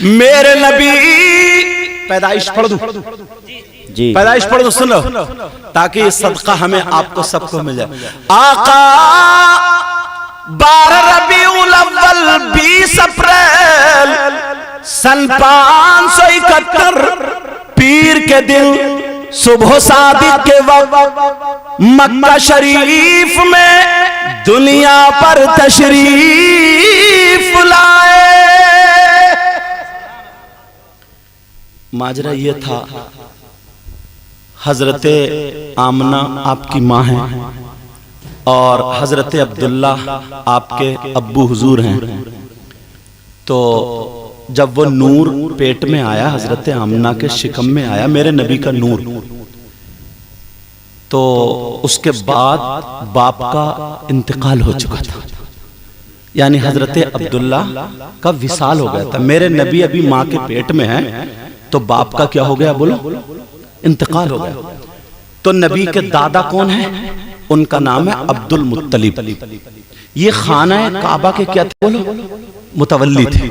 میرے نبی پیدائش پڑھ دوں جی پیدائش پڑھ دوں سن لو تاکہ یہ صدقہ ہمیں آپ کو سب کو مل جائے. آقا 12 ربیع الاول 20 اپریل سن 571 پیر کے دن صبح صادق کے وقت مکہ شریف میں دنیا پر تشریف لائے. ماجرا یہ تھا حضرت آمنہ آپ کی ماں ہیں اور حضرت عبداللہ آپ کے ابو حضور ہیں. تو جب وہ نور پیٹ میں آیا حضرت آمنہ کے شکم میں آیا میرے نبی کا نور تو اس کے بعد باپ کا انتقال ہو چکا تھا یعنی حضرت عبداللہ کا وصال ہو گیا تھا. میرے نبی ابھی ماں کے پیٹ میں ہیں تو باپ کا کیا ہو گیا بولو انتقال ہو گیا. تو نبی کے دادا کون ہیں ان کا نام ہے عبد المطلب. یہ خانہ کعبہ کے کیا تھے بولو متولی تھے.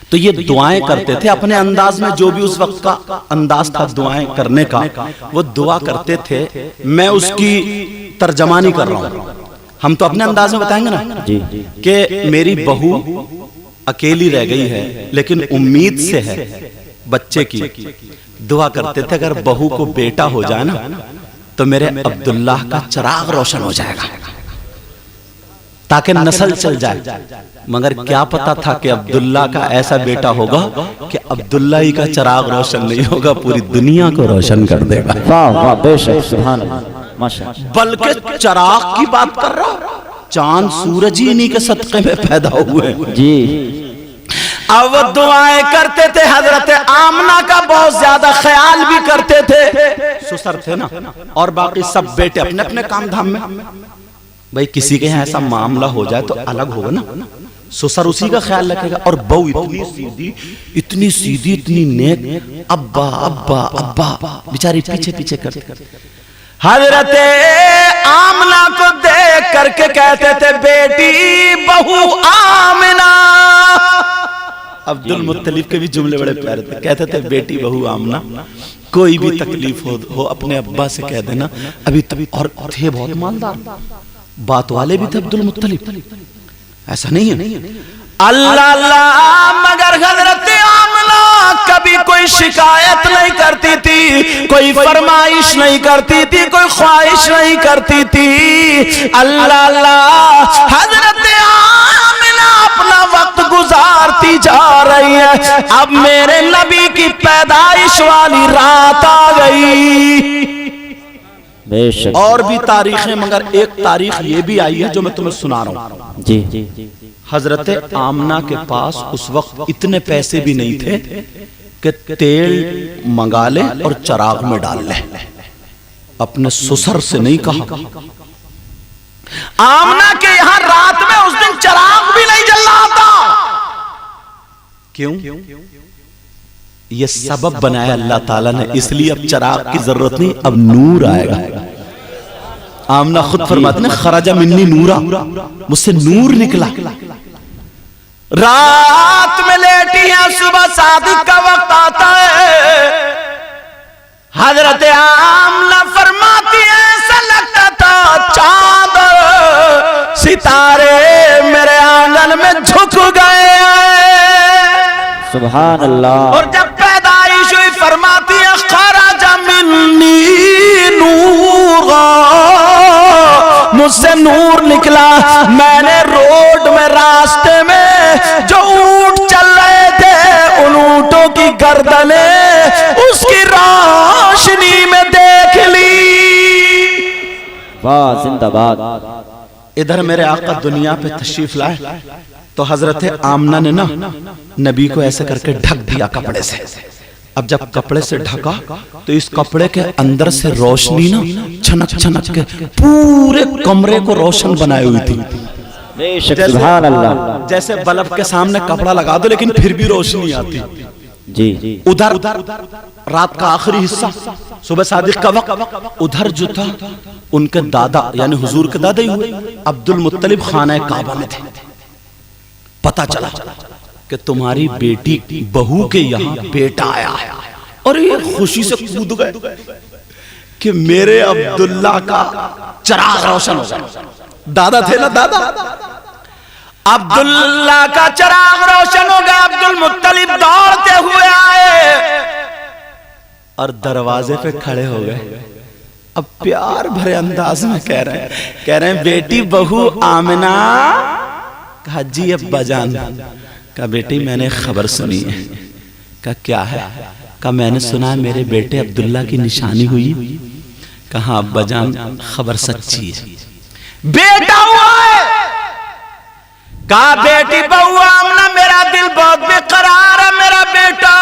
تو یہ دعائیں کرتے تھے اپنے انداز میں جو بھی اس وقت کا انداز تھا دعائیں کرنے کا وہ دعا کرتے تھے. میں اس کی ترجمانی کر رہا ہوں ہم تو اپنے انداز میں بتائیں گے نا کہ میری بہو اکیلی رہ گئی ہے لیکن امید سے ہے بچے کی. دعا کرتے تھے اگر بہو کو بیٹا ہو جائے نا تو میرے عبداللہ کا چراغ روشن ہو جائے گا تاکہ نسل چل جائے. مگر کیا پتا تھا کہ عبداللہ کا ایسا بیٹا ہوگا کہ عبداللہ ہی کا چراغ روشن نہیں ہوگا پوری دنیا کو روشن کر دے گا. واہ واہ بے شک سبحان اللہ ماشاءاللہ. بلکہ چراغ کی بات کر رہا چاند سورج ہی انہی کے صدقے میں پیدا ہوئے. جی اب دعائیں کرتے تھے حضرت آمنہ کا بہت زیادہ خیال بھی کرتے تھے. سسر تھے نا اور باقی سب بیٹے اپنے اپنے کام دھام میں. بھئی کسی کے یہاں ایسا معاملہ ہو جائے تو الگ ہوگا نا سسر اسی کا خیال رکھے گا اور بہو اتنی سیدھی اتنی نیک ابا ابا ابا بیچاری پیچھے پیچھے کرتے. حضرت آمنہ کو دیکھ کر کے کہتے تھے بیٹی بہو آمنہ. عبد المطلب کے بھی جملے بڑے پیارے تھے. کہتے تھے بیٹی بہو آمنہ کوئی بھی تکلیف ہو اپنے ابا سے کہہ دینا. ابھی اور تھے بہت مالدار بات والے بھی تھے عبد المطلب ایسا نہیں ہے. اللہ اللہ مگر حضرت آمنہ کبھی کوئی شکایت نہیں کرتی تھی کوئی فرمائش نہیں کرتی تھی کوئی خواہش نہیں کرتی تھی. اللہ اللہ حضرت آمنہ اپنا وقت گزارتی جا رہی ہے. اب میرے نبی کی پیدائش والی رات آ گئی. اور بھی تاریخیں مگر ایک تاریخ یہ بھی آئی ہے جو میں تمہیں سنا رہا ہوں. جی حضرت آمنہ کے پاس اس وقت اتنے پیسے بھی نہیں تھے کہ تیل منگا لے اور چراغ میں ڈال لے. اپنے سسر سے نہیں کہا. آمنہ کے یہاں رات میں اس دن چراغ بھی نہیں جل رہا تھا. کیوں؟ یہ سبب بنایا اللہ تعالیٰ نے اس لیے اب چراغ کی ضرورت نہیں اب نور آئے گا. آمنہ خود فرماتے ہیں خرج منی نورا مجھ سے نور نکلا. رات میں لیٹی ہیں صبح صادق کا وقت آتا ہے. حضرت آمنہ فرماتی ہے ایسا لگتا تھا چاند ستارے میرے آنگن میں جھک گئے. سبحان اللہ. اور جب پیدائش ہوئی فرماتی ہے خرج منی نورا مجھ سے نور نکلا. میں نے روڈ میں راستے میں جو اونٹ چل رہے تھے ان اونٹوں کی گردنیں اس کی روشنی میں دیکھ لی. واہ زندہ باد. ادھر میرے آقا دنیا پہ تشریف لائے تو حضرت آمنہ نے نا نبی کو ایسے کر کے ڈھک دیا کپڑے سے. اب جب کپڑے سے ڈھکا تو اس کپڑے کے اندر سے روشنی نا چھنک چھنک کے پورے کمرے کو روشن بنائے ہوئی تھی. سبحان اللہ. جیسے بلب کے سامنے کپڑا لگا دو لیکن پھر بھی روشنی آتی. جی ادھر رات کا آخری حصہ صبح صادق کا وقت ادھر جو تھا ان کے دادا یعنی حضور کے دادا ہی ہوئے عبد المطلب خانہ کعبہ میں تھے. پتہ چلا کہ تمہاری بیٹی بہو کے یہاں بیٹا آیا ہے، اور یہ خوشی سے کود گئے کہ میرے عبداللہ کا چراغ روشن ہو گیا. دادا تھے نا، دادا. عبداللہ کا چراغ روشن ہو گیا. عبد المطلب دوڑتے ہوئے آئے اور دروازے پہ کھڑے ہو گئے. اب پیار بھرے انداز میں کہہ رہے ہیں بیٹی بہو آمنہ. کہا جی ابا جان. کہا بیٹی میں نے خبر سنی ہے. کہا کیا ہے؟ کہا میں نے سنا میرے بیٹے عبداللہ کی نشانی ہوئی. کہا ابا جان خبر سچی ہے، بیٹا ہوا ہے. کہا بیٹی بہو آمنہ میرا دل بہت بے قرار ہے، میرا بیٹا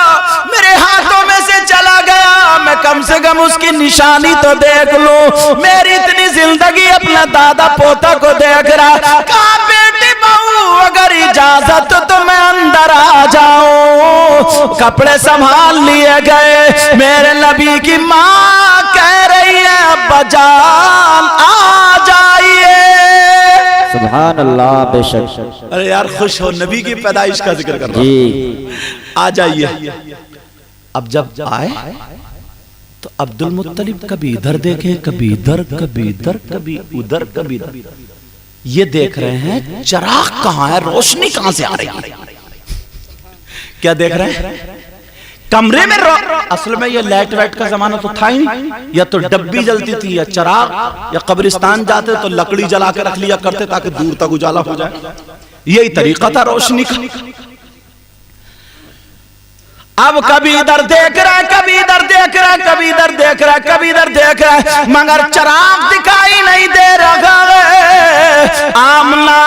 میرے ہاتھوں میں سے چلا گیا، میں کم سے کم اس کی نشانی تو دیکھ لوں. میری اتنی زندگی اپنا دادا پوتا کو دیکھ رہا. کہا بیٹی بہو اگر اجازت تو میں اندر آ جاؤں. کپڑے سنبھال لیے گئے. میرے نبی کی ماں کہہ رہی ہے ابا جان آ جائیے. سبحان اللہ. بے شک. ارے یار خوش ہو، نبی کی پیدائش کا ذکر کر رہا ہوں. جی آ جائیے. اب جب آئے تو عبد المطلب کبھی ادھر دیکھیں، کبھی ادھر، کبھی ادھر، کبھی ادھر، کبھی ادھر. یہ دیکھ رہے ہیں چراغ کہاں ہے، روشنی کہاں سے آ رہی ہے. کیا دیکھ رہے ہیں؟ کمرے میں اصل میں یہ لائٹ وائٹ کا زمانہ تو تھا ہی نہیں. یا تو ڈبی جلتی تھی یا چراغ، یا قبرستان جاتے تو لکڑی جلا کے رکھ لیا کرتے تاکہ دور تک اجالا ہو جائے. یہی طریقہ تھا روشنی کا. اب کبھی ادھر دیکھ رہا ہے، کبھی ادھر دیکھ رہا ہے، کبھی ادھر دیکھ رہا ہے، کبھی ادھر دیکھ رہا ہے، مگر چراغ دکھائی نہیں دے رہا ہے. آمنہ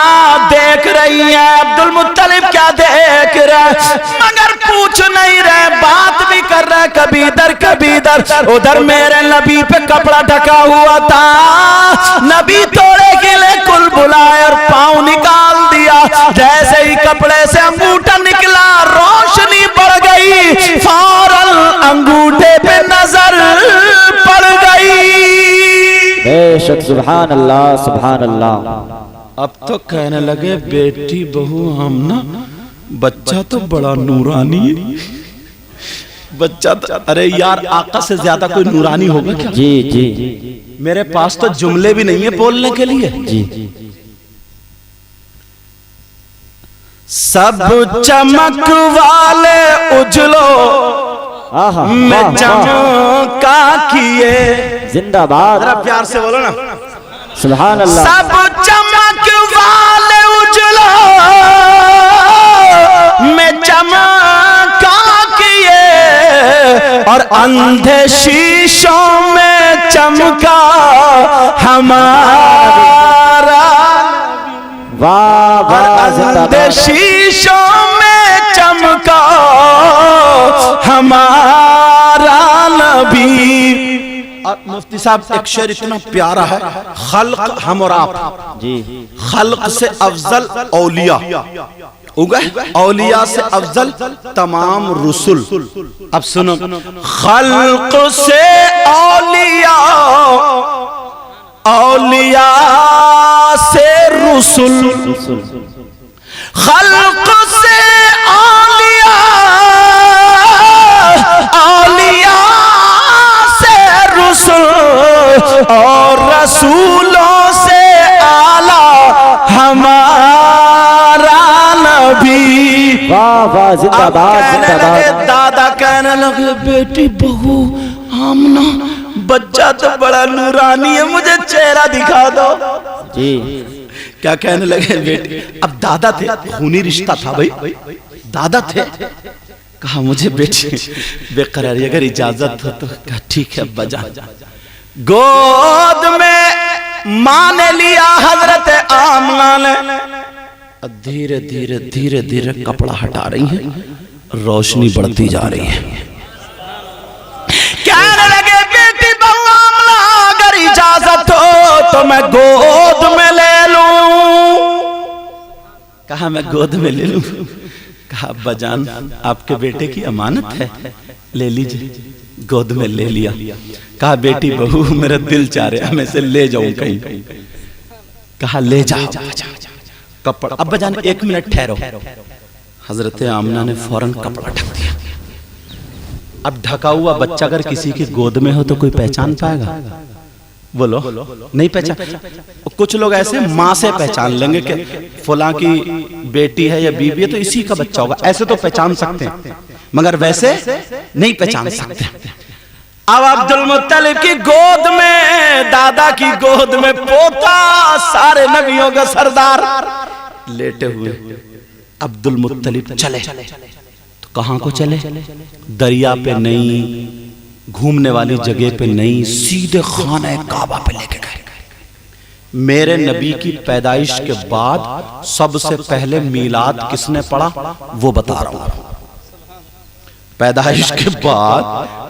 دیکھ رہی ہے عبد المطلب کیا دیکھ رہا ہے، مگر پوچھ نہیں رہے، بات بھی کر رہا ہے کبھی ادھر کبھی ادھر. ادھر میرے نبی پہ کپڑا ڈھکا ہوا تھا. نبی توڑے کے لئے کل بلائے اور پاؤں نکال دیا. جیسے ہی کپڑے سے انگوٹھا نکلا روشنی بڑھ گئی. فوراً انگوٹھے پہ نظر پڑ گئی. بے شک. سبحان اللہ. سبحان اللہ. اب تو کہنے لگے بیٹی بہو آمنہ بچہ تو بڑا نورانی ہے. بچہ تو ارے یار آقا سے زیادہ کوئی نورانی ہوگا کیا؟ جی جی. میرے پاس تو جملے بھی نہیں ہیں بولنے کے لیے. جی. سب چمک والے اجلو میں چمکا کیے. زندہ باد. ذرا پیار سے بولو نا. سبحان اللہ. سب چمک والے اجلو میں چمکا کیے، اور اندھے شیشوں میں چمکا ہمارا. واہ واہ. زندہ باد. شیشوں میں چمکا ہمارا نبی. اور مفتی صاحب ایک شعر اتنا پیارا ہے، خلق ہم اور آپ، جی. خلق سے افضل اولیاء، اولیاء سے افضل تمام رسل. اب سنو، خلق سے اولیاء، اولیاء سے رسل، خلق سے اولیاء، اولیاء سے رسل، اور رسولوں سے اعلیٰ ہمارا نبی. واہ واہ. زندہ باد. زندہ باد. دادا کہنے لگے بیٹی بہو آمنہ بچہ تو بڑا نورانی ہے، مجھے چہرہ دکھا دو. جی. کیا کہنے لگے بیٹی؟ اب دادا تھے، خونی رشتہ تھا بھائی، دادا تھے. کہا مجھے بیٹی بے قراری اگر اجازت ہو تو. کہا ٹھیک ہے ابا جان. گود میں ماں نے لیا حضرت آمنہ نے. دھیرے دھیرے دھیرے دھیرے کپڑا ہٹا رہی ہیں، روشنی بڑھتی جا رہی ہے. کہنے لگے بیٹی بہو آمنہ اگر اجازت ہو تو میں گود میں لے لوں. کہا میں گود میں لے لوں. کہا ابا جان آپ کے بیٹے کی امانت ہے، لے لیجئے. گود میں لے لیا. کہا بیٹی بہو میرا دل چاہ رہا ہے میں اسے لے جاؤں کہیں. کہا لے جاؤ. کپڑا ابا جان ایک منٹ ٹھہرو. حضرت آمنہ نے فوراً کپڑا ڈھک دیا. اب ڈھکا ہوا بچہ اگر کسی کی گود میں ہو تو کوئی پہچان پائے گا؟ بولو نہیں پہچان. کچھ لوگ ایسے ماں سے پہچان لیں گے کہ فلاں کی بیٹی ہے یا بیوی ہے تو اسی کا بچہ ہوگا, ایسے تو پہچان سکتے ہیں, مگر ویسے نہیں پہچان سکتے. اب عبد المطلب کی گود میں, دادا کی گود میں پوتا, سارے نبیوں کا سردار لیٹے ہوئے. عبد المطلب چلے تو کہاں کو چلے؟ دریا پہ نہیں, گھومنے والی جگہ پہ نہیں, سیدھے خانہ کعبہ پہ لے کے گئے. میرے نبی کی پیدائش کے بعد سب سے پہلے میلاد کس نے پڑھا وہ بتا رہا ہوں. پیدائش کے بعد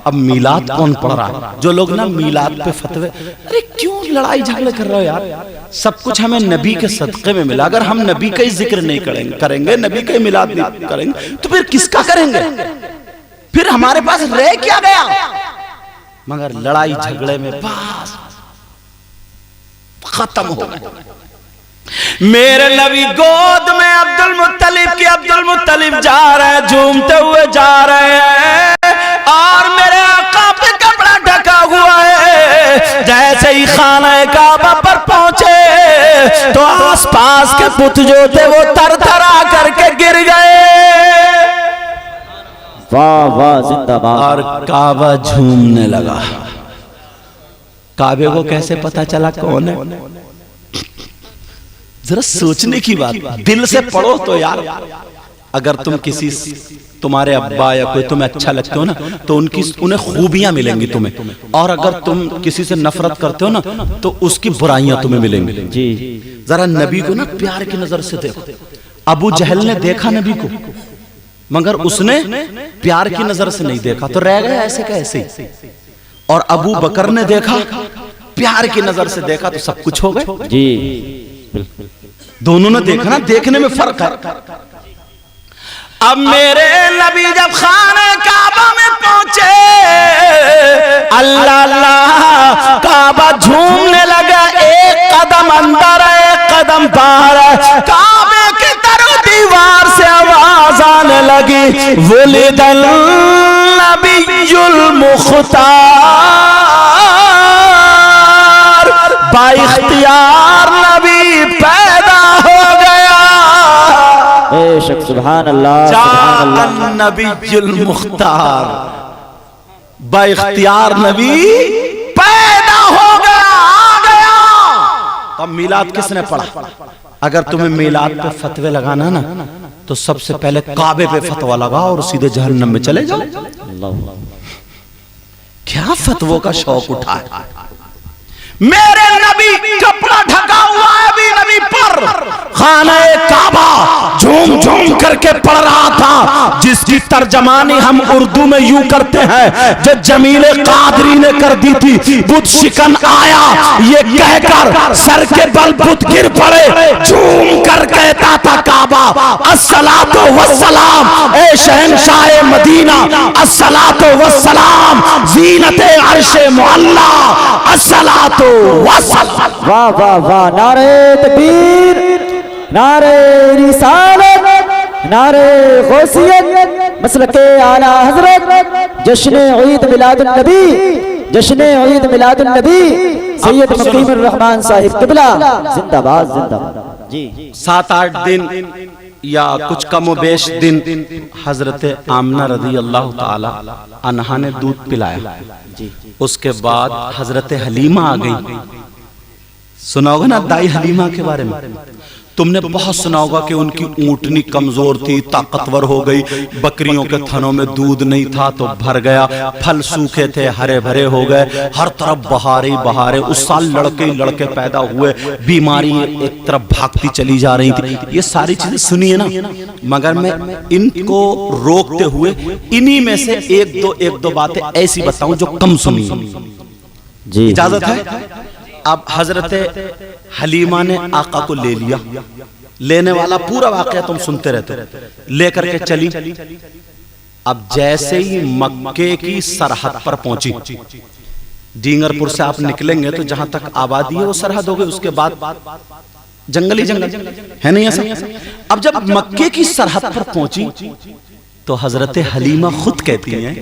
اب میلاد کون پڑھ رہا ہے؟ جو لوگ نا میلاد پہ فتوے, ارے کیوں لڑائی جھگڑے کر رہے ہو یار؟ سب کچھ ہمیں نبی کے صدقے میں ملا. اگر ہم نبی کا ہی ذکر نہیں کریں گے, نبی کا ہی میلاد نہیں کریں گے تو پھر کس کا کریں گے؟ پھر ہمارے پاس رہ کیا گیا؟ مگر لڑائی جھگڑے میں بس ختم ہو گئے. میرے نبی گود میں عبد المطلب کی, عبد المطلب جا رہے ہیں, جھومتے ہوئے جا رہے ہیں, اور میرے آقا پہ کپڑا ڈھکا ہوا ہے. جیسے ہی خانہ کعبہ پر پہنچے تو آس پاس کے بت جو تھے وہ تر تھرا کر کے گر گئے. واہ واہ زندہ باد. اور کعبہ جھومنے لگا. کعبے کو کیسے پتا چلا کون ہے؟ ذرا سوچنے کی بات, دل سے پڑھو تو یار. اگر تم کسی, تمہارے ابا یا کوئی تمہیں اچھا لگتے ہو نا تو انہیں خوبیاں ملیں گی تمہیں, اور اگر تم کسی سے نفرت کرتے ہو نا تو اس کی برائیاں تمہیں ملیں گی. جی ذرا نبی کو نا پیار کی نظر سے دیکھو. ابو جہل نے دیکھا نبی کو مگر اس نے پیار کی نظر سے نہیں دیکھا تو رہ گیا ایسے کا ایسے ہی. اور ابو بکر نے دیکھا, پیار کی نظر سے دیکھا تو سب کچھ ہو گئے. جی دونوں نے دیکھا نا, دیکھنے میں فرق ہے. اب میرے نبی جب خانہ کعبہ میں پہنچے, اللہ اللہ کعبہ جھومنے لگا. ایک قدم اندر ہے, ایک قدم باہر ہے. کعبے کی طرف دیوار سے آواز آنے لگی, ولد النبی المختار, با اختیار نبی پیدا ہو گیا. بے شک سبحان اللہ سبحان اللہ. النبی المختار, با اختیار نبی پیدا ہو گیا, آ گیا. اب میلاد کس نے پڑھا؟ اگر تمہیں میلاد پہ فتوے لگانا نا تو سب سے پہلے کعبے پہ فتوہ لگا اور سیدھے جہنم میں چلے جاؤ. کیا فتووں کا شوق اٹھا ہے؟ میرے نبی کپڑا ڈھکا ہوا ہے ابھی نبی پر, خانہ کعبہ جھوم جھوم کر کے پڑھ رہا تھا, جس کی ترجمانی ہم اردو میں یوں کرتے ہیں جو جمیل قادری نے کر دی تھی, بت شکن آیا یہ کہہ کر سر کے بل بت گر پڑے, جھوم کر کہتا تھا کعبہ الصلاۃ والسلام, اے شہنشاہ مدینہ الصلاۃ والسلام, زینت عرش معلا الصلاۃ والسلام. واہ واہ واہ. نعرہ تکبیر, نعرہ رسالت, نعرہ غوثیت, مسلک اعلی حضرت, جشن عید میلاد النبی, جشن عید میلاد النبی سید مقیم الرحمن صاحب قبلہ زندہ باد زندہ باد. جی 7-8 دن یا کچھ کم و بیش دن حضرت آمنہ رضی اللہ تعالی عنہا نے دودھ پلایا. اس کے بعد حضرت حلیمہ آ گئی. سنا ہوگا نا دائی حلیمہ کے بارے میں, تم نے بہت سنا ہوگا کہ ان کی اونٹنی کمزور تھی, طاقتور ہو گئی, بکریوں کے تھنوں میں دودھ نہیں تھا تو بھر گیا, پھل سوکھے تھے ہرے بھرے ہو گئے, ہر طرف بہارے بہارے. اس سال لڑکے ہی لڑکے پیدا ہوئے, بیماری ایک طرف بھاگتی چلی جا رہی تھی. یہ ساری چیزیں سنی ہے نا, مگر میں ان کو روکتے ہوئے انہی میں سے ایک دو باتیں ایسی بتاؤں جو کم سنی. جی اجازت ہے؟ اب حضرت حلیمہ نے آقا کو لے لیا, لینے والا پورا واقعہ تم سنتے رہتے, لے کر کے چلی. اب جیسے ہی مکے کی سرحد پر پہنچی, ڈینگر پور سے آپ نکلیں گے تو جہاں تک آبادی ہے وہ سرحد ہو گئی, اس کے بعد جنگلی جنگل ہے نہیں ایسا؟ اب جب مکے کی سرحد پر پہنچی تو حضرت حلیمہ خود کہتی ہیں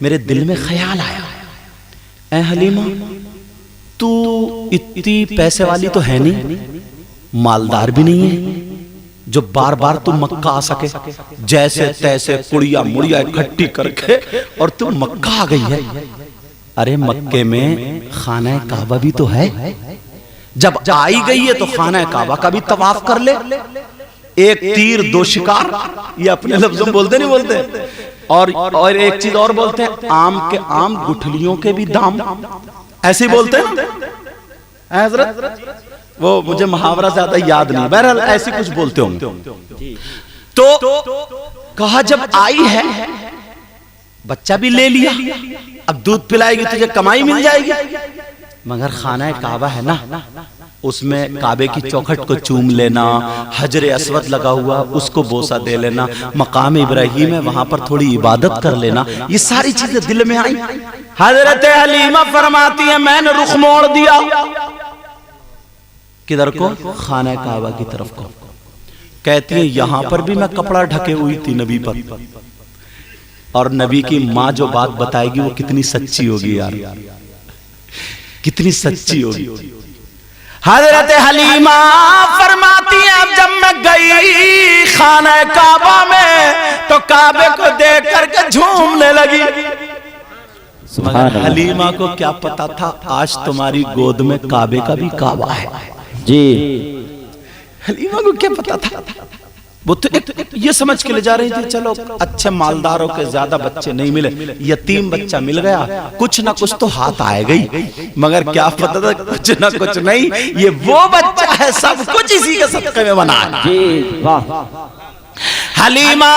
میرے دل میں خیال آیا، اے حلیمہ تو اتنی پیسے والی تو ہے نہیں، مالدار بھی نہیں ہے جو بار بار تم مکہ آ سکے، جیسے تیسے کڑیا مڑیا اکٹھی کر کے اور تم مکہ آ گئی ہے۔ ارے مکے میں خانہ کعبہ بھی تو ہے، جب آئی گئی ہے تو خانہ کعبہ کا بھی طواف کر لے، ایک تیر دو شکار، یہ اپنے لفظوں میں بولتے نہیں بولتے، اور ایک چیز اور بولتے ہیں آم کے آم گٹھلیوں کے بھی دام، ایسے ہی بولتے ہیں حضرت، وہ مجھے محاورہ زیادہ یاد نہیں، بہرحال ایسی کچھ بولتے ہوں گے۔ تو کہا جب آئی ہے بچہ بھی لے لیا، اب دودھ پلائے گی تجھے کمائی مل جائے گی، مگر خانہ کعبہ ہے نا، اس میں کعبے کی چوکھٹ کو چوم لینا، حجر اسود لگا ہوا اس کو بوسہ دے لینا، مقام ابراہیم ہے وہاں پر تھوڑی عبادت کر لینا، یہ ساری چیزیں دل میں آئیں۔ حضرت حلیمہ فرماتی ہیں میں نے رخ موڑ دیا، کدھر کو؟ خانہ کعبہ کی طرف کو۔ کہتی ہیں یہاں پر بھی میں کپڑا ڈھکے ہوئی تھی نبی پر، اور نبی کی ماں جو بات بتائے گی وہ کتنی سچی ہوگی یار، کتنی سچی ہوگی۔ حضرت حلیمہ فرماتی ہیں اب جب میں گئی خانہ کعبہ میں تو کعبے کو دیکھ کر کے جھومنے لگی، مگر حلیمہ کو کیا پتا تھا آج تمہاری گود میں کعبے کا بھی کعبہ ہے جی، حلیمہ کو کیا پتا تھا؟ وہ تو یہ سمجھ کے لے جا رہی تھی چلو اچھے مالداروں کے زیادہ بچے نہیں ملے، یتیم بچہ مل گیا، کچھ نہ کچھ تو ہاتھ آئے گئی، مگر کیا پتا تھا کچھ نہ کچھ نہیں، یہ وہ بچہ ہے سب کچھ اسی کے صدقے میں بنا ہے۔ جی واہ۔ حلیمہ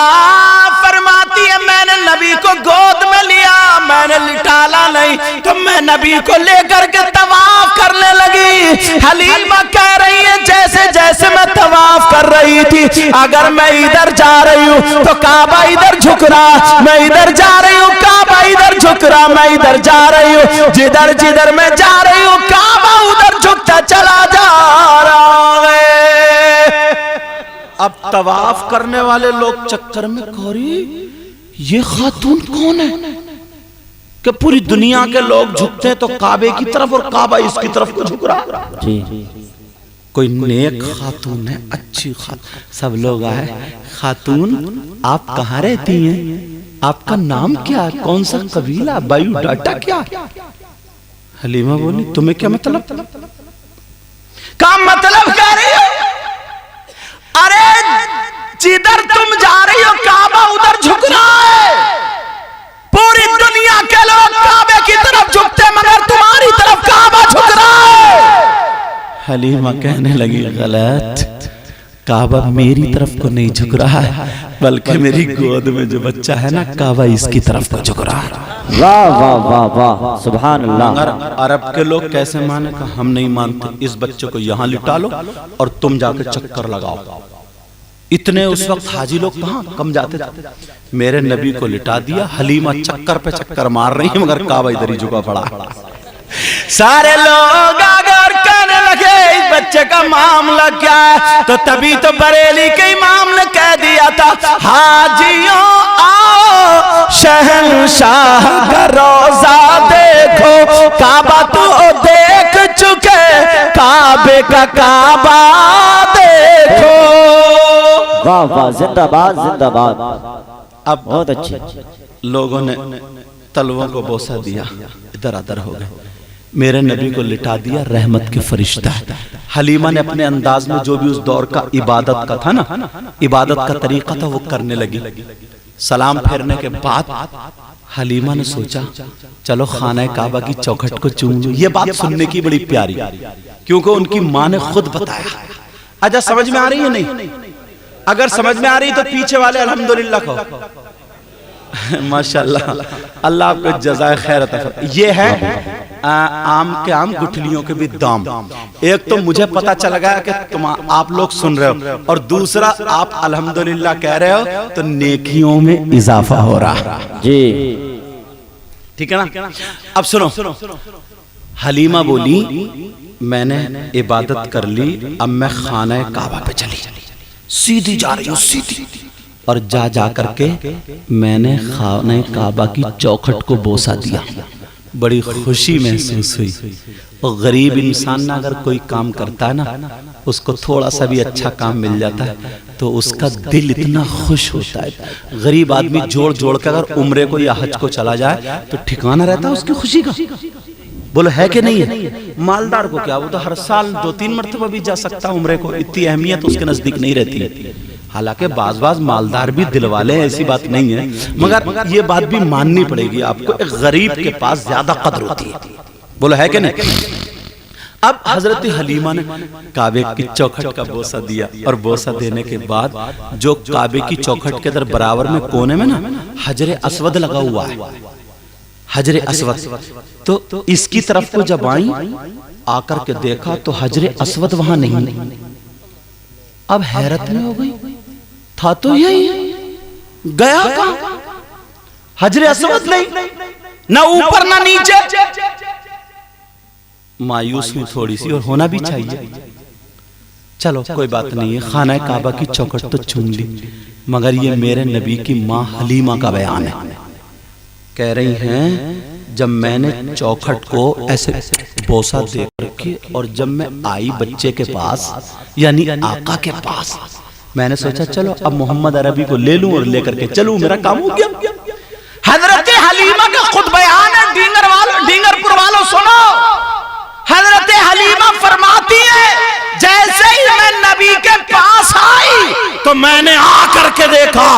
فرماتی ہے میں نے نبی کو گود میں لیا، میں نے لٹالا نہیں، تو میں نبی کو لے کر کے طواف کرنے لگی۔ حلیمہ کہہ رہی ہے جیسے جیسے میں طواف کر رہی تھی، اگر میں ادھر جا رہی ہوں تو کعبہ ادھر جھک رہا، میں ادھر جا رہی ہوں کعبہ ادھر جھک رہا، میں ادھر جا رہی ہوں جدھر جدھر میں جا رہی ہوں کعبہ ادھر جھکتا چلا جا رہا ہے۔ اب طواف کرنے والے لوگ چکر میں کوری یہ خاتون کون ہے کہ پوری دنیا کے لوگ جھکتے ہیں تو کعبے کی طرف اور کعبہ اس کی طرف کو جھک رہا، کوئی نیک خاتون ہے، اچھی خاتون، سب لوگ آئے، خاتون آپ کہاں رہتی ہیں، آپ کا نام کیا ہے، کون سا قبیلہ، بایو ڈاٹا کیا؟ حلیمہ بولی تمہیں کیا مطلب؟ کیا مطلب کہہ رہی ہو؟ ارے جدھر تم جا رہی ہو کعبہ ادھر جھک رہا ہے، پوری دنیا کے لوگ کعبے کی طرف جھکتے مگر تمہاری طرف کعبہ جھک رہا ہے۔ حلیمہ کہنے لگی غلط، کعبہ میری طرف کو نہیں جھک رہا ہے بلکہ میری گود میں جو بچہ ہے نا کعبہ اس کی طرف کو جھک رہا ہے۔ واہ واہ واہ واہ سبحان اللہ۔ مگر عرب کے لوگ کیسے مانے؟ کہ ہم نہیں مانتے، اس بچے کو یہاں لٹا لو اور تم جا کے چکر لگاؤ۔ اتنے اس وقت حاجی لوگ کہاں کم جاتے تھے، میرے نبی کو لٹا دیا، حلیمہ چکر پہ چکر مار رہی ہے مگر کعبہ ادھر ہی جھکا پڑا۔ سارے لوگ اگر کہنے لگے اس بچے کا معاملہ کیا ہے، تو تبھی تو بریلی کے امام نے کہہ دیا تھا حاجیوں آؤ شہنشاہ کا روزہ دیکھو، کعبہ تو دیکھ چکے کعبے کا کعبہ دیکھو۔ واہ واہ زندہ باد زندہ باد۔ اب بہت اچھی لوگوں نے تلووں کو بوسہ دیا، ادھر ادھر ہو گئے، میرے نبی کو لٹا دیا، رحمت کے فرشتہ۔ حلیمہ نے اپنے انداز میں جو بھی اس دور کا عبادت کا تھا نا، عبادت کا طریقہ تھا وہ کرنے لگی۔ سلام پھیرنے کے بعد حلیمہ نے سوچا چلو خانہ کعبہ کی چوکھٹ کو چوم لوں۔ یہ بات سننے کی بڑی پیاری، کیونکہ ان کی ماں نے خود بتایا۔ اچھا سمجھ میں آ رہی ہے نہیں؟ اگر سمجھ میں آ رہی تو پیچھے والے الحمدللہ کہو۔ ماشاءاللہ، اللہ آپ کو جزائے خیر عطا فرمائے۔ یہ ہے آم کے آم گٹھلیوں کے بھی دام۔ ایک تو مجھے پتا چل گیا کہ آپ لوگ سن رہے ہو، اور دوسرا آپ الحمدللہ کہہ رہے ہو تو نیکیوں میں اضافہ ہو رہا جی، ٹھیک ہے نا؟ اب سنو، حلیمہ بولی میں نے عبادت کر لی، اب میں خانہ کعبہ پہ چلی، سیدھی جا رہی ہوں سیدھی، اور جا کر کے میں نے خانہ کعبہ کی چوکھٹ کو بوسہ دیا، بڑی خوشی محسوس ہوئی۔ اور غریب انسان نہ اگر کوئی کام کرتا ہے نا، اس کو تھوڑا سا بھی اچھا کام مل جاتا ہے تو اس کا دل اتنا خوش ہوتا ہے۔ غریب آدمی جوڑ کے اگر عمرے کو یا حج کو چلا جائے تو ٹھکانہ رہتا ہے اس کی خوشی کا، بولو ہے کہ نہیں ہے؟ مالدار کو کیا، وہ تو ہر سال 2-3 مرتبہ بھی جا سکتا عمرے کو، اتنی اہمیت اس کے نزدیک نہیں رہتی۔ حالانکہ بعض مالدار بھی دل والے ہیں، ایسی بات نہیں ہے، مگر یہ بات بھی ماننی پڑے گی آپ کو، ایک غریب کے پاس زیادہ قدر ہوتی ہے، بولو ہے کہ نہیں؟ اب حضرت حلیمہ نے کعبے کی چوکھٹ کا بوسہ دیا، اور بوسہ دینے کے بعد جو کعبے کی چوکھٹ کے در برابر میں کونے میں نا حجر اسود لگا ہوا ہے، حجر اسود، تو اس کی طرف کو جب آئیں آ کر کے دیکھا تو حجر اسود وہاں نہیں۔ اب حیرت میں ہو گئی، تھا تو یہی، گیا کہاں؟ حجر اسود نہیں، نہ اوپر نہ نیچے۔ مایوس میں تھوڑی سی، اور ہونا بھی چاہیے، چلو کوئی بات نہیں ہے، خانہ کعبہ کی چوکھٹ تو چوم لی، مگر یہ میرے نبی کی ماں حلیمہ کا بیان ہے، کہہ رہی ہیں جب میں نے چوکھٹ کو ایسے بوسہ دے کر کے، اور جب میں آئی بچے کے پاس یعنی آقا کے پاس، میں نے سوچا چلو اب محمد عربی کو لے لوں اور لے کر کے چلوں، میرا کام ہو گیا۔ حضرت حلیمہ کا خود بیان ہے، ڈینگر پور والوں سنو، حضرت حلیمہ فرماتی ہے جیسے ہی میں نبی کے پاس آئی تو میں نے آ کر کے دیکھا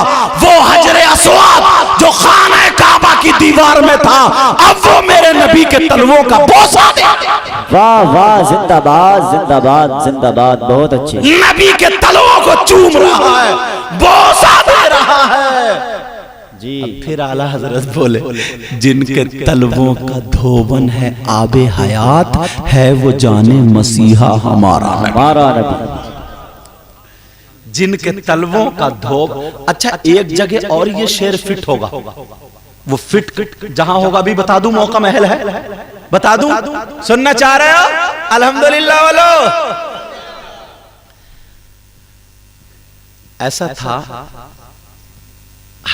وہ حجر اسود جو خانہ کعبہ کی دیوار میں تھا، اب وہ میرے نبی کے تلووں کا بوسہ دے۔ واہ واہ، زندہ باد زندہ باد زندہ باد، بہت اچھے، نبی کے تلووں کو چوم رہا ہے، بوسہ دے رہا ہے جی۔ پھر اعلیٰ حضرت بولے جن کے تلووں کا دھوبن ہے آب حیات، ہے وہ جان مسیحا ہمارا نبی۔ جن کے تلووں کا دھوب، اچھا ایک جگہ اور یہ شعر فٹ ہوگا، وہ فٹ جہاں ہوگا بھی بتا دوں، موقع محل ہے، بتا دوں، سننا چاہ رہے ہو؟ الحمدللہ والو، ایسا تھا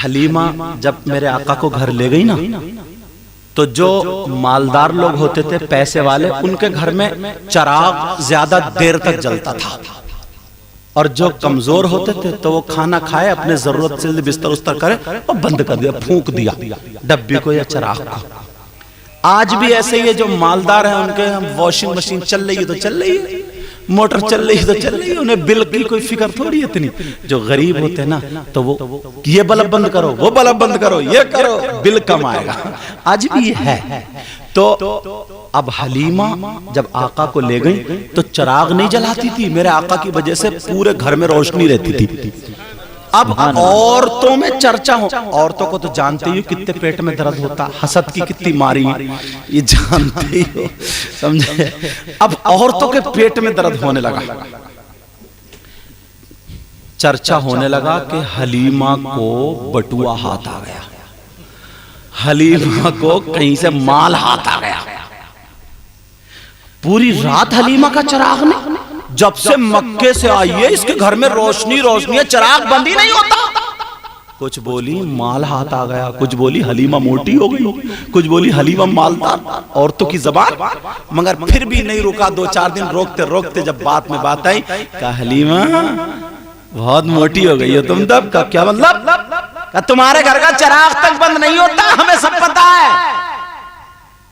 حلیمہ جب میرے آقا کو گھر لے گئی نا، تو جو مالدار لوگ ہوتے تھے پیسے والے، ان کے گھر میں چراغ زیادہ دیر تک جلتا تھا، اور جو کمزور ہوتے تھے تو وہ کھانا کھائے، اپنے ضرورت سے بستر استر کرے اور بند کر دیا، پھونک دیا ڈبی کو یا چراغ کو۔ آج بھی ایسے ہی ہے، جو مالدار ہیں ان کے واشنگ مشین چل رہی ہے تو چل رہی ہے، موٹر چل رہی ہے تو چل رہی ہے، انہیں بل کی کوئی فکر تھوڑی ہے اتنی۔ جو غریب ہوتے ہیں نا تو وہ یہ بلب بند کرو، وہ بلب بند کرو، یہ کرو، بل کم آئے گا، آج بھی یہ ہے۔ تو اب حلیمہ جب آقا کو لے گئی تو چراغ نہیں جلاتی تھی، میرے آقا کی وجہ سے پورے گھر میں روشنی رہتی تھی۔ اب عورتوں میں چرچا ہو، عورتوں کو تو جانتے ہی کتنے پیٹ میں درد ہوتا، حسد کی کتنی ماری ہے یہ جانتے ہی ہو، سمجھے؟ اب عورتوں کے پیٹ میں درد ہونے لگا، چرچا ہونے لگا کہ حلیمہ کو بٹوا ہاتھ آ گیا، حلیمہ کو کہیں سے مال ہاتھ آ گیا۔ پوری رات حلیمہ کا چراغ نہیں، جب سے مکے سے آئی ہے اس کے گھر میں روشنی ہے، چراغ بند ہی نہیں ہوتا۔ کچھ بولی مال ہاتھ آ گیا، کچھ بولی حلیمہ موٹی ہو گئی، کچھ بولی حلیمہ مالدار، عورتوں کی زبان، مگر پھر بھی نہیں رکا، 2-4 دن روکتے روکتے جب بات میں بات آئی کہا حلیمہ بہت موٹی ہو گئی ہو تم تب۔ کا کیا مطلب؟ کہ تمہارے گھر کا چراغ تک بند نہیں ہوتا، ہمیں سب پتا ہے۔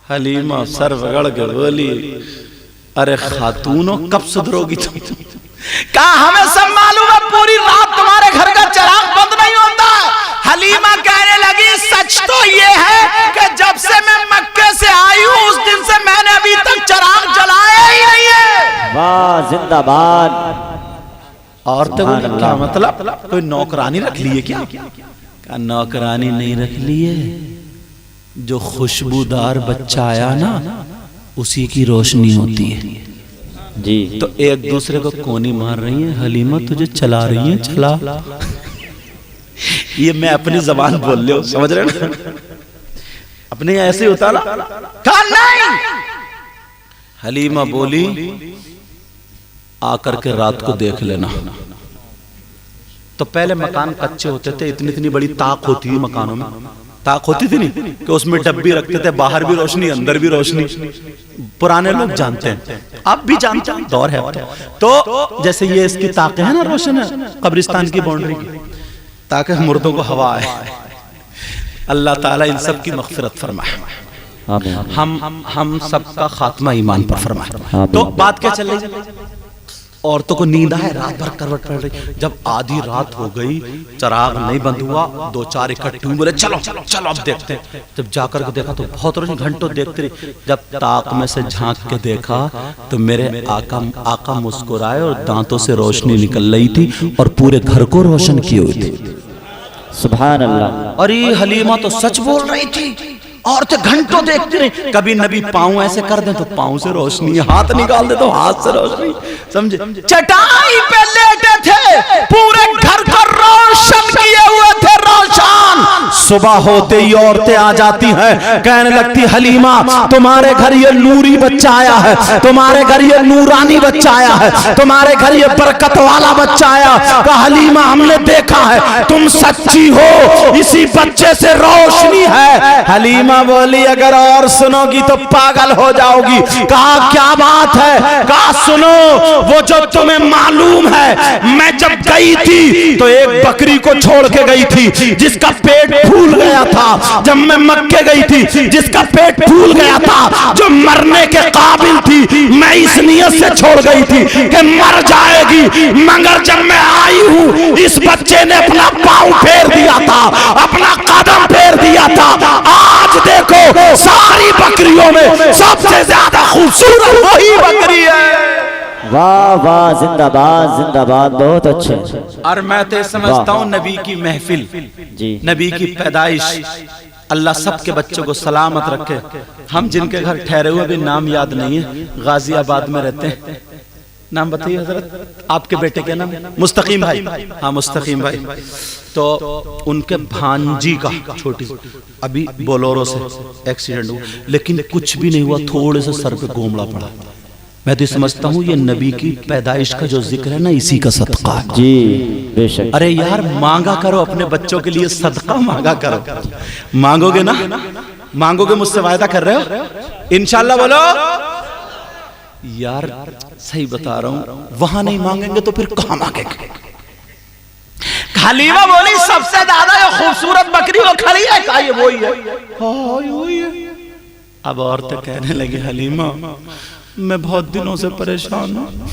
حلیمہ سر رگڑ کے بولی ارے خاتونوں کب سدھرو گی تم؟ کہا ہمیں سب معلوم ہے، پوری رات تمہارے گھر کا چراغ بند نہیں ہوتا۔ حلیمہ کہنے لگی سچ تو یہ ہے کہ جب سے میں مکے سے آئی ہوں اس دن سے میں نے ابھی تک چراغ جلایا ہی نہیں ہے۔ واہ زندہ باد۔ عورتیں بولیں کیا مطلب؟ کوئی نوکرانی رکھ لیے کیا؟ کہا نوکرانی نہیں رکھ لیے، جو خوشبودار بچہ آیا نا اسی کی روشنی ہوتی ہے جی۔ تو ایک دوسرے کو کونی مار رہی ہیں، حلیمہ تجھے چلا رہی ہیں، چلا۔ یہ میں اپنی زبان بول لے ہو، سمجھ رہے ہیں؟ اپنے ایسے ہوتا نا، کہا نہیں، حلیمہ بولی آ کر کے رات کو دیکھ لینا. تو پہلے مکان کچے ہوتے تھے, اتنی بڑی تاق ہوتی تھی مکانوں میں, تاق ہوتی تھی نہیں کہ اس میں ڈبی رکھتے تھے, باہر بھی روشنی اندر بھی روشنی. پرانے لوگ جانتے ہیں, آپ بھی جانتے ہیں, دور ہے. تو جیسے یہ اس کی تاقیں ہیں نا روشن ہے قبرستان کی باؤنڈری کی, تاکہ مردوں کو ہوا آئے. اللہ تعالیٰ ان سب کی مغفرت فرمائے, ہم سب کا خاتمہ ایمان پر فرمائے. تو بات کیا چل رہی ہے؟ عورتوں کو نیند آئے, رات بھر کروٹ پڑ رہی. جب آدھی رات ہو گئی, چراغ نہیں بند ہوا, 2-4 اکٹھے ہوئے, بولے چلو چلو اب دیکھتے ہیں. جب جا کر کے دیکھا تو بہت روشنی, گھنٹوں دیکھتے رہی. جب طاق میں سے جھانک کے دیکھا تو میرے آقا مسکرائے اور دانتوں سے روشنی نکل رہی تھی اور پورے گھر کو روشن کی ہوئی تھی. سبحان اللہ. اور یہ حلیمہ تو سچ بول رہی تھی. عورتیں گھنٹوں دیکھتی رہی. کبھی نبی پاؤں ایسے کر دیں تو پاؤں سے روشنی, ہاتھ نکال دے تو ہاتھ سے روشنی. سمجھے؟ چٹائی پہ لیٹے تھے, پورے گھر کو روشن کیے ہوئے تھے, روشن. صبح ہوتے ہی عورتیں آ جاتی ہیں, کہنے لگتی حلیمہ تمہارے گھر یہ نوری بچہ آیا ہے, تمہارے گھر یہ نورانی بچہ آیا ہے, تمہارے گھر یہ برکت والا بچہ آیا. کہا حلیمہ ہم نے دیکھا ہے, تم سچی ہو, اسی بچے سے روشنی ہے. حلیمہ بولی اگر اور سنو گی تو پاگل ہو جاؤ گی. کہا کیا بات ہے؟ کہا سنو, وہ جو تمہیں معلوم ہے, میں جب گئی تھی تو ایک بکری کو چھوڑ کے گئی تھی جس کا پیٹ پھول گیا تھا. جب میں مکے گئی تھی جس کا پیٹ پھول گیا تھا, جو مرنے کے قابل تھی, میں اس نیت سے چھوڑ گئی تھی کہ مر جائے گی, مگر جب میں آئی ہوں اس بچے نے اپنا پاؤں پھیر دیا تھا, اپنا قدم پھیر دیا تھا. آج دیکھو ساری بکریوں میں سب سے زیادہ خوبصورت وہی بکری ہے. واہ واہ, زندہ باد زندہ باد, بہت اچھے. اور میں تو سمجھتا ہوں نبی کی محفل, نبی کی پیدائش, اللہ سب کے بچوں کو سلامت رکھے. ہم جن کے گھر ٹھہرے ہوئے بھی نام یاد نہیں ہے, غازی آباد میں رہتے ہیں. نام بتائیے حضرت, آپ کے بیٹے کے نام؟ مستقیم بھائی. ہاں مستقیم بھائی. تو ان کے بھانجی کا چھوٹی ابھی بولورو سے ایکسیڈنٹ ہوا, لیکن کچھ بھی نہیں ہوا, تھوڑے سے سر پہ گومڑا پڑا. میں تو سمجھتا ہوں یہ نبی کی پیدائش کا جو ذکر ہے نا, اسی کا صدقہ ہے. جی بے شک. ارے یار مانگا کرو اپنے بچوں کے لیے, صدقہ مانگا کرو. مانگو گے نا, مانگو گے, مجھ سے وعدہ کر رہے ہو انشاءاللہ؟ بولو یار, صحیح بتا رہا ہوں, وہاں نہیں مانگیں گے تو پھر کہاں مانگیں گے؟ حلیمہ بولی سب سے زیادہ یہ خوبصورت بکری وہ کھڑی ہے. کہا یہ وہی ہے. اب عورتیں کہنے لگی حلیمہ میں بہت دنوں سے پریشان ہوں.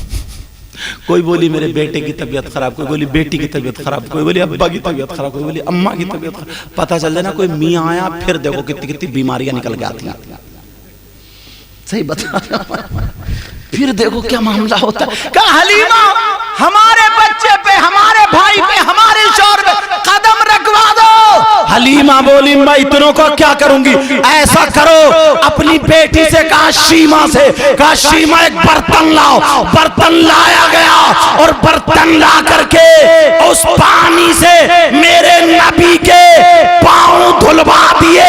کوئی بولی میرے بیٹے کی طبیعت خراب, کوئی بولی بیٹی کی طبیعت خراب, کوئی بولی ابا کی طبیعت خراب, کوئی بولی اماں کی طبیعت خراب. پتہ چل جائے نا کوئی میاں آیا, پھر دیکھو کتنی بیماریاں نکل کے آتی ہیں. صحیح بتا رہا ہوں, پھر دیکھو کیا معاملہ ہوتا ہے. کہا حلیمہ ہمارے بچے پہ, ہمارے بھائی پہ, ہمارے شوہر پہ قدم رکھوا دو. حلیمہ بولی میں اتنوں کو کیا کروں گی, ایسا کرو اپنی بیٹی سے کہا شیمہ سے, کہا شیمہ ایک برتن لاؤ. برتن لایا گیا اور برتن لا کر کے اس پانی سے میرے نبی کے پاؤں دھلوا دیے.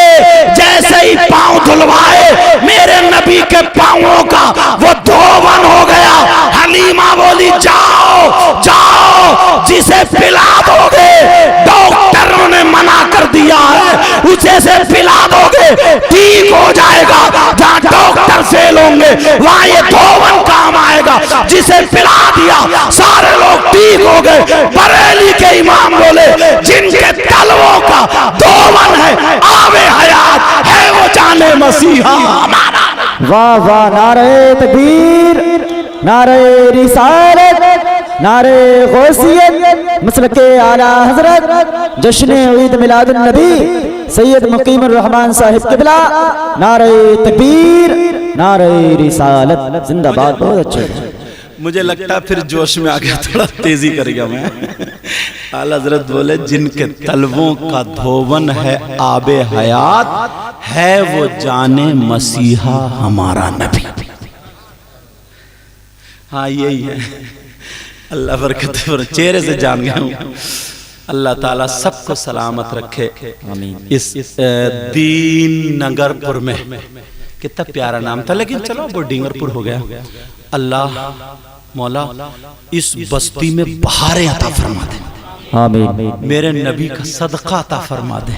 جیسے ہی پاؤں دھلوائے میرے نبی کے پاؤں کا وہ دھون ہو گیا. حلیمہ بولی جاؤ جاؤ, جسے پلا دو گے ڈاکٹروں نے منع کر دیا ہے, اسے سے پلا دو گے ٹھیک ہو جائے گا. جہاں ڈاکٹر فیل ہوں گے وہاں یہ دھون کام آئے گا. جسے پلا دیا سارے لوگ ٹھیک ہو گئے. بریلی کے امام بولے جن کے تلووں کا دھون ہے آب حیات ہے, وہ جانے مسیحا ہمارا. واہ واہ, نعرہ تکبیر, نعرہ رسالت, نعرہ غوثیت, مسلک اعلیٰ حضرت جشن عید میلاد النبی سید مقیم الرحمن صاحب قبلہ. نعرہ تکبیر, نعرہ رسالت, زندہ باد. بہت اچھے. مجھے لگتا ہے پھر جوش میں آگیا, تھوڑا تیزی کر گیا میں. اعلیٰ حضرت بولے جن کے تلووں کا دھون ہے آب حیات ہے, وہ جانے مسیحا ہمارا نبی. ہاں یہی ہے. اللہ برکت چہرے سے جان گیا ہوں. اللہ تعالیٰ سب کو سلامت رکھے. اس دین نگر پور میں کتنا پیارا نام تھا، لیکن چلو وہ ڈینگر پور ہو گیا۔ اللہ مولا اس بستی میں بہاریں عطا فرما دے، آمین۔ میرے نبی کا صدقہ عطا فرما دے،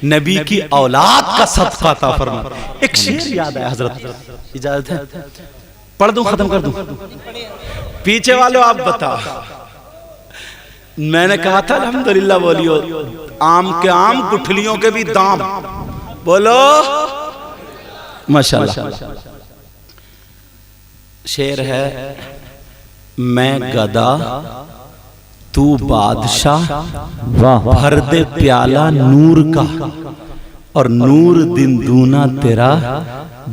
نبی کی اولاد کا صدقہ عطا فرما دے۔ ایک شعر یاد ہے حضرت، اجازت ہے پڑھ دوں ختم کر دوں؟ پیچھے والوں آپ بتا، میں نے کہا تھا الحمدللہ بولیو، آم کے آم گٹھلیوں کے بھی دام، بولو ماشاءاللہ۔ شعر ہے، میں گدا تو بادشاہ، بھر دے پیالہ نور کا، اور نور دن دونا تیرا،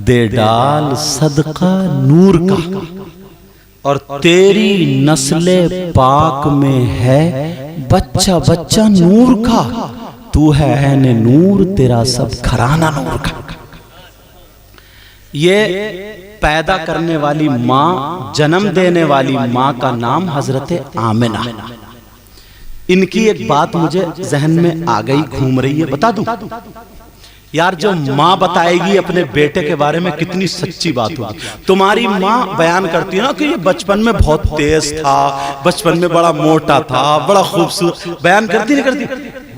دے ڈال صدقہ نور کا، اور تیری نسل پاک میں ہے بچہ بچہ نور کا، تو ہے عین نور تیرا سب گھرانہ نور کا۔ یہ پیدا کرنے والی ماں، جنم دینے والی ماں کا نام حضرت آمنہ۔ ان کی ایک بات مجھے ذہن میں آ گئی، گھوم رہی ہے، بتا دوں؟ یار جو ماں بتائے گی اپنے بیٹے کے بارے میں کتنی سچی بات ہوگی۔ تمہاری ماں بیان کرتی ہے نا کہ یہ بچپن میں بہت تیز تھا، بچپن میں بڑا موٹا تھا، بڑا خوبصورت، بیان کرتی نہیں کرتی؟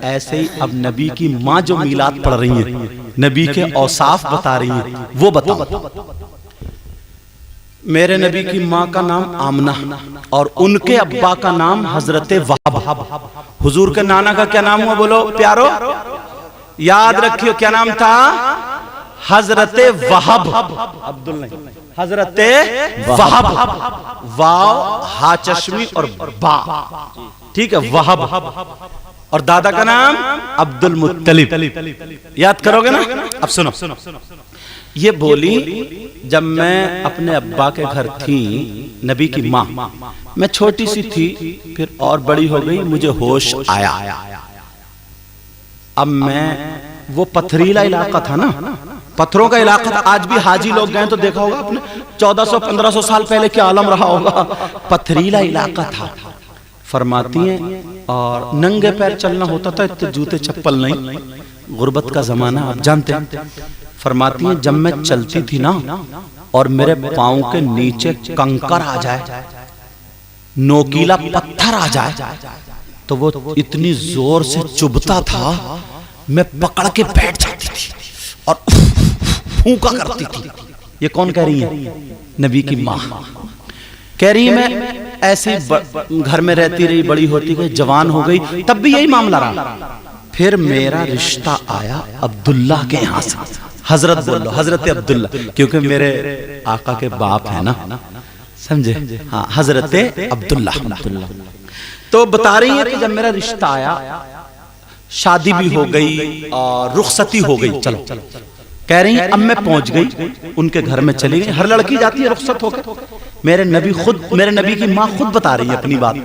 ایسے ہی اب نبی کی ماں جو میلاد پڑھ رہی ہیں، نبی کے اوصاف بتا رہی ہیں، وہ بتاؤ۔ میرے نبی کی ماں کا نام آمنہ، اور ان کے ابا کا نام حضرت وہب۔ حضور کے نانا کا کیا نام ہوا بولو پیارو؟ یاد رکھیو کیا نام تھا؟ حضرت وہب، عبداللہ حضرت وہب، واو ہا چشمی اور با، ٹھیک ہے، وہب۔ اور دادا کا نام عبد المطلب، یاد کرو گے نا؟ اب سنو، یہ بولی جب میں اپنے ابا کے گھر تھی، نبی کی ماں، میں چھوٹی سی تھی، پھر اور بڑی ہو گئی، مجھے ہوش آیا۔ اب میں، وہ پتھریلا علاقہ تھا نا، پتھروں کا علاقہ تھا، آج بھی حاجی لوگ گئے تو دیکھا ہوگا اپنے 1400-1500 سال پہلے کیا عالم رہا ہوگا، پتھریلا علاقہ تھا۔ فرماتی ہیں اور ننگے پیر چلنا ہوتا تھا، اتنے جوتے چپل نہیں، غربت کا زمانہ آپ جانتے ہیں۔ فرماتی ہیں جب میں چلتی تھی نا اور میرے پاؤں کے نیچے کنکر آ جائے، نوکیلا پتھر آ جائے، تو وہ اتنی زور سے چبھتا تھا، میں پکڑ کے بیٹھ جاتی تھی اور پھونکا کرتی تھی۔ یہ کون کہہ رہی ہے؟ نبی کی ماں کہہ رہی ہے۔ میں ایسے گھر میں رہتی رہی، بڑی ہوتی گئی، جوان ہو گئی، تب بھی یہی معاملہ رہا۔ پھر میرا رشتہ آیا عبداللہ کے یہاں سے، حضرت بولو، حضرت عبداللہ، کیونکہ میرے آقا کے باپ ہیں نا، سمجھے؟ ہاں، حضرت عبداللہ۔ تو بتا رہی ہے کہ جب میرا رشتہ آیا، شادی بھی ہو گئی اور رخصتی ہو گئی، چلو کہہ رہی ہیں اب میں پہنچ گئی ان کے گھر میں چلی گئی۔ ہر لڑکی جاتی ہے رخصت ہو کر، میرے نبی کی ماں خود بتا رہی ہے اپنی بات،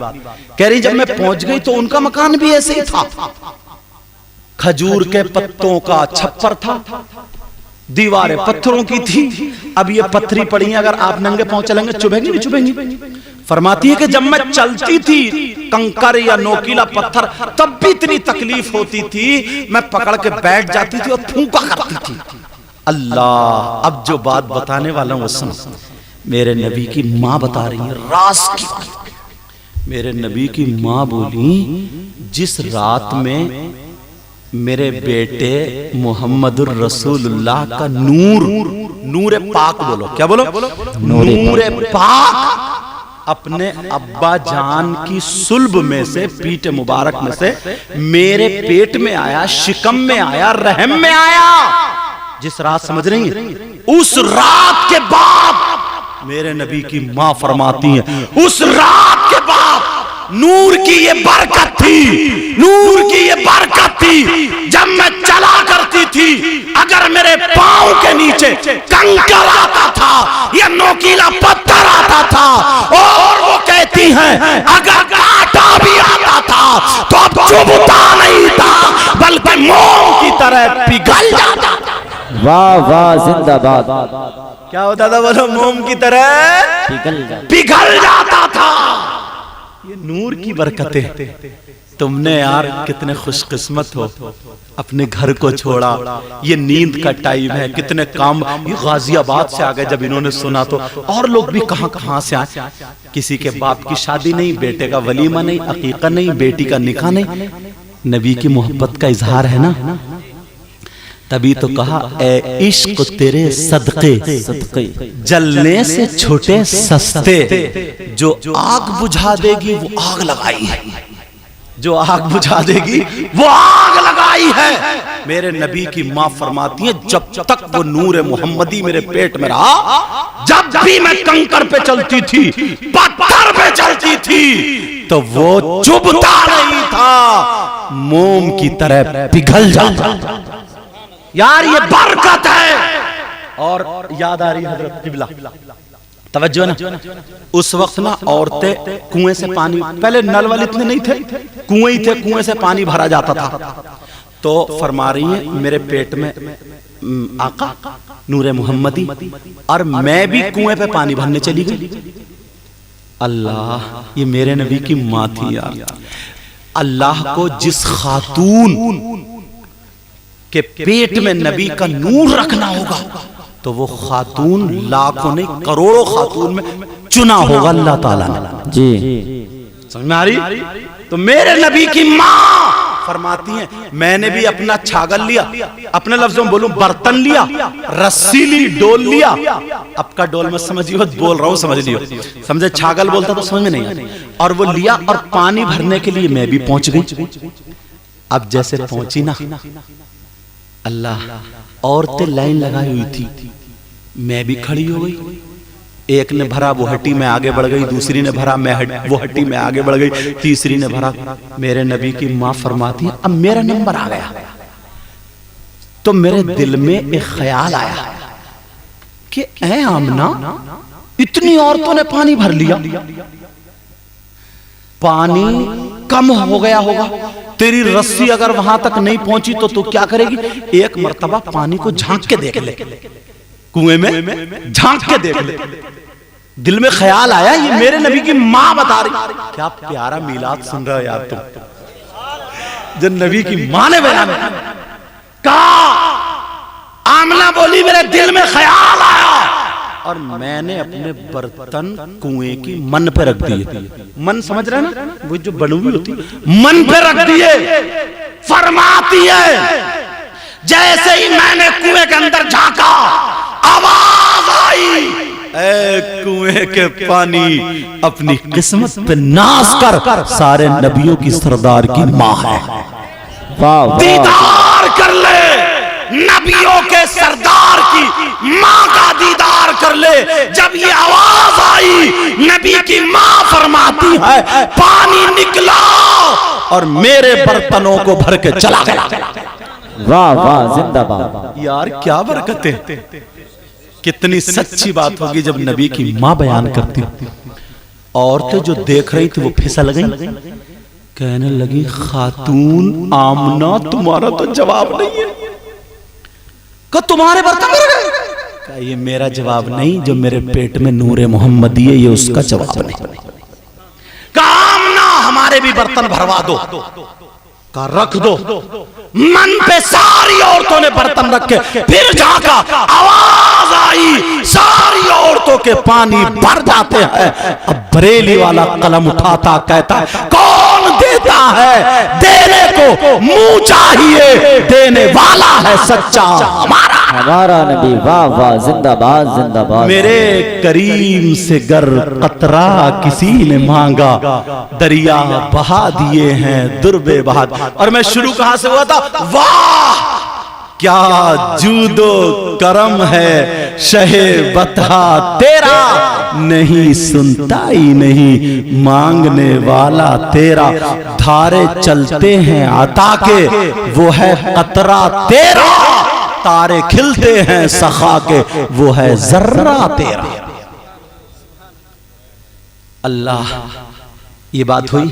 کہہ رہی جب میں پہنچ گئی تو ان کا مکان بھی ایسے ہی تھا، کھجور کے پتوں کا چھپر تھا، دیواریں پتھروں کی تھی۔ اب یہ پتھری پڑی ہیں، اگر آپ ننگے پاؤں چلیں گے چبھیں گی نہیں چبھیں گی؟ فرماتی ہے کہ جب میں چلتی تھی کنکر یا نوکیلا پتھر، تب بھی اتنی تکلیف ہوتی تھی، میں پکڑ کے بیٹھ جاتی تھی اور پھونکا کرتی تھی۔ اللہ، اب جو بات بتانے والا ہوں وہ سنو، میرے نبی کی ماں بتا رہی ہے راز کی بات۔ میرے نبی کی ماں بولی جس رات میں میرے بیٹے محمد الرسول اللہ کا نور پاک، بولو کیا بولو؟ نور پاک اپنے ابا جان کی صلب میں سے، پیٹ مبارک میں سے میرے پیٹ میں آیا، شکم میں آیا، رحم میں آیا، جس رات سمجھ رہی ہیں، اس رات کے بعد میرے نبی کی ماں فرماتی ہیں اس رات کے بعد نور کی یہ برکت تھی، نور کی یہ برکت تھی، جب میں چلا کرتی تھی اگر میرے پاؤں کے نیچے کنکر آتا تھا یا نوکیلا پتھر آتا تھا، اور وہ کہتی ہیں اگر کانٹا بھی آتا تھا تو اب چبھتا نہیں تھا بلکہ موم کی طرح پگھل جاتا تھا۔ واہ واہ، زندہ باد۔ کیا ہوتا تھا بولو؟ موم کی طرح پگھل جاتا تھا۔ یہ نور کی برکتیں، تم نے یار کتنے خوش قسمت ہو، اپنے گھر کو چھوڑا، یہ نیند کا ٹائم ہے، کتنے کام، یہ غازی آباد سے آگئے جب انہوں نے سنا تو، اور لوگ بھی کہاں کہاں سے آئے، کسی کے باپ کی شادی نہیں، بیٹے کا ولیمہ نہیں، عقیقہ نہیں، بیٹی کا نکاح نہیں، نبی کی محبت کا اظہار ہے نا، تبھی تو کہا اے عشق تیرے صدقے جلنے سے چھوٹے سستے، جو آگ بجھا دے گی وہ آگ لگائی ہے، جو آگ بجھا دے گی وہ آگ لگائی ہے۔ میرے نبی کی ماں فرماتی ہیں جب تک وہ نور محمدی میرے پیٹ میں رہا، جب بھی میں کنکر پہ چلتی تھی، پتھر پہ چلتی تھی، تو وہ چبھتا نہیں تھا، موم کی طرح پگھل جاتا۔ یار یہ برکت ہے۔ اور یاد آ رہی حضرت قبلہ، توجہ نا، اس وقت نا عورتیں کنویں سے پانی، پہلے نل والے اتنے نہیں تھے، کنویں ہی تھے، کنویں سے پانی بھرا جاتا تھا، تو فرما رہی ہیں میرے پیٹ میں آقا نور محمدی، اور میں بھی کنویں پہ پانی بھرنے چلی گئی۔ اللہ، یہ میرے نبی کی ماں تھی یار۔ اللہ کو جس خاتون کہ پیٹ میں نبی کا نور رکھنا ہوگا تو وہ خاتون لاکھوں نہیں کروڑوں خاتون میں چنا ہوگا اللہ تعالیٰ نے۔ جی سمجھ میں آ رہی؟ تو میرے نبی کی ماں فرماتی ہیں میں نے بھی اپنا چھاگل لیا، اپنے لفظوں میں بولوں برتن لیا، رسی لی، ڈول لیا، اب کا ڈول میں سمجھیے بول رہا ہوں سمجھ لیو، سمجھے چھاگل بولتا تو سمجھ میں نہیں آیا، اور وہ لیا اور پانی بھرنے کے لیے میں بھی پہنچ گئی۔ اب جیسے پہنچی نا، اللہ، عورتیں لائن لگائی ہوئی تھی، میں بھی کھڑی ہو گئی، ایک نے بھرا وہ ہٹی میں آگے بڑھ گئی، دوسری نے بھرا وہ ہٹی میں آگے بڑھ گئی، تیسری نے بھرا۔ میرے نبی کی ماں فرماتی ہے اب میرا نمبر آ گیا تو میرے دل میں ایک خیال آیا کہ اے آمنہ، اتنی عورتوں نے پانی بھر لیا، پانی کم ہو گیا ہوگا، تیری رسی اگر وہاں تک نہیں پہنچی تو تو کیا کرے گی؟ ایک مرتبہ پانی کو جھانک کے دیکھ لے، کنویں میں جھانک کے دیکھ لے۔ دل میں خیال آیا یہ میرے نبی کی ماں بتا رہی، کیا پیارا میلاد سن رہا ہے یار تم، جب نبی کی ماں نے بیان کہا، آمنہ بولی میرے دل میں خیال آیا، اور میں نے اپنے برتن کنویں کی من پہ رکھ دیے۔ من سمجھ رہے نا، وہ جو بنوی ہوتی، من پہ رکھ دیے۔ فرماتی ہے جیسے ہی میں نے کنویں کے اندر جھانکا، آواز آئی، اے کنویں کے پانی اپنی قسمت پہ ناز کر، سارے نبیوں کی سردار کی ماں ہے، دیدار کر لے، نبیوں کے سردار کی ماں کا دیدار کر لے۔ جب یہ آواز آئی، نبی کی ماں فرماتی ہے پانی نکلا اور میرے برتنوں کو بھر کے چلا گیا۔ واہ واہ، زندہ باد یار کیا برکت ہے، کتنی سچی بات ہوگی جب نبی کی ماں بیان کرتی۔ عورتیں جو دیکھ رہی تھی وہ پھسل گئی، کہنے لگی خاتون آمنہ تمہارا تو جواب نہیں ہے، کہ تمہارے برتن بھر گئے، کہ یہ میرا جواب نہیں، جو میرے پیٹ میں نور محمدی ہے یہ اس کا جواب نہیں، کہ آمنہ ہمارے بھی برتن بھروا دو، کہ رکھ دو۔ من پہ ساری عورتوں نے برتن رکھے، پھر جھانکا، آواز آئی، ساری عورتوں کے پانی بھر جاتے ہیں۔ اب بریلی والا قلم اٹھاتا کہتا ہے کون دیتا ہے، دینے کو منہ چاہیے، دینے والا ہے سچا ہمارا نبی۔ واہ واہ، زندہ باد زندہ باد۔ میرے کریم سے گر قطرہ کسی نے مانگا، دریا بہا دیے ہیں دربے بہا۔ اور میں شروع کہاں سے ہوا تھا؟ واہ کیا جود و کرم ہے شہ بطحا تیرا، نہیں سنتا ہی نہیں مانگنے والا تیرا، دھارے چلتے ہیں عطا کے وہ ہے قطرہ تیرا، تارے کھلتے ہیں سخا کے وہ ہے ذرہ تیرا۔ اللہ، یہ بات ہوئی۔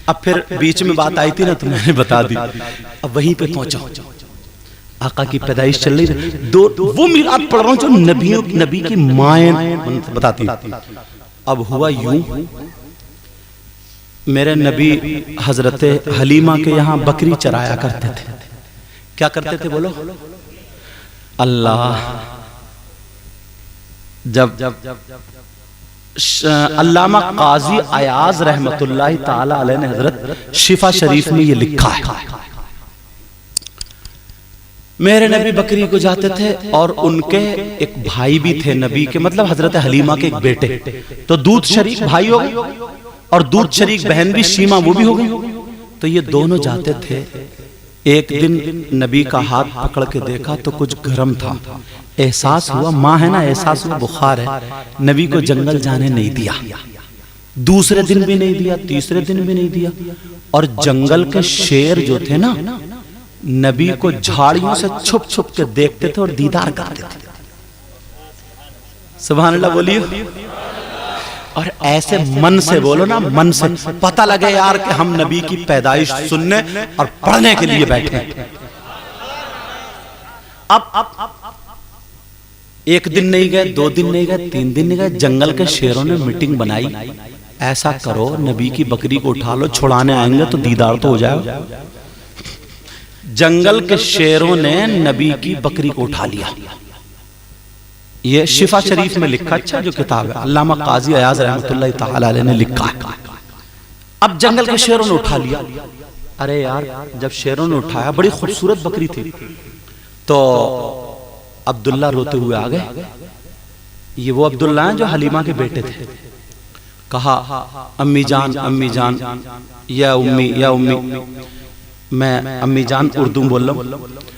اب پھر بیچ میں بات آئی تھی نا تو میں نے بتا دی، اب وہیں پہ پہنچا، آقا کی پیدائش چل رہی تھی، وہ میلاد پڑھ رہا ہوں جو نبی کی مائیں بتاتی۔ اب ہوا یوں، میرے نبی حضرت حلیمہ کے یہاں بکری چرایا کرتے تھے. کیا کرتے تھے بولو؟ اللہ. جب علامہ قاضی ایاز رحمت اللہ تعالی علیہ نے حضرت شفا شریف میں یہ لکھا ہے، میرے نبی بکری کو جاتے تھے اور ان کے ایک بھائی بھی تھے نبی کے، مطلب حضرت حلیمہ کے ایک بیٹے، تو دودھ شریک بھائی ہو گئے اور دودھ شریک بہن بھی شیمہ وہ بھی ہو گئی. تو یہ دونوں جاتے تھے. ایک دن نبی کا ہاتھ پکڑ کے دیکھا تو کچھ گرم تھا، احساس ہوا، ماں ہے نا، احساس ہوا بخار ہے. نبی کو جنگل جانے نہیں دیا، دوسرے دن بھی نہیں دیا، تیسرے دن بھی نہیں دیا. اور جنگل کے شیر جو تھے نا، نبی کو جھاڑیوں سے چھپ چھپ کے دیکھتے تھے اور دیدار کرتے تھے. سبحان اللہ بولیے. اور ایسے من سے بولو نا، من سے پتہ لگے یار کہ ہم نبی کی پیدائش سننے اور پڑھنے کے لیے بیٹھے ہیں. اب ایک دن نہیں گئے، 2 دن نہیں گئے، 3 دن نہیں گئے، جنگل کے شیروں نے میٹنگ بنائی، ایسا کرو نبی کی بکری کو اٹھا لو، چھڑانے آئیں گے تو دیدار تو ہو جائے. جنگل کے شیروں نے نبی کی بکری کو اٹھا لیا. یہ شفا شریف میں لکھا، اچھا جو کتاب ہے علامہ قاضی ایاز رحمت اللہ تعالی علیہ نے لکھا ہے. اب جنگل کے شیروں نے اٹھا لیا. ارے یار جب شیروں نے اٹھایا، بڑی خوبصورت بکری تھی، تو عبداللہ روتے ہوئے آ گئے. یہ وہ عبداللہ ہیں جو حلیمہ کے بیٹے تھے. کہا امی جان، امی جان، یا امی، یا امی. میں امی جان اردو بول رہا ہوں.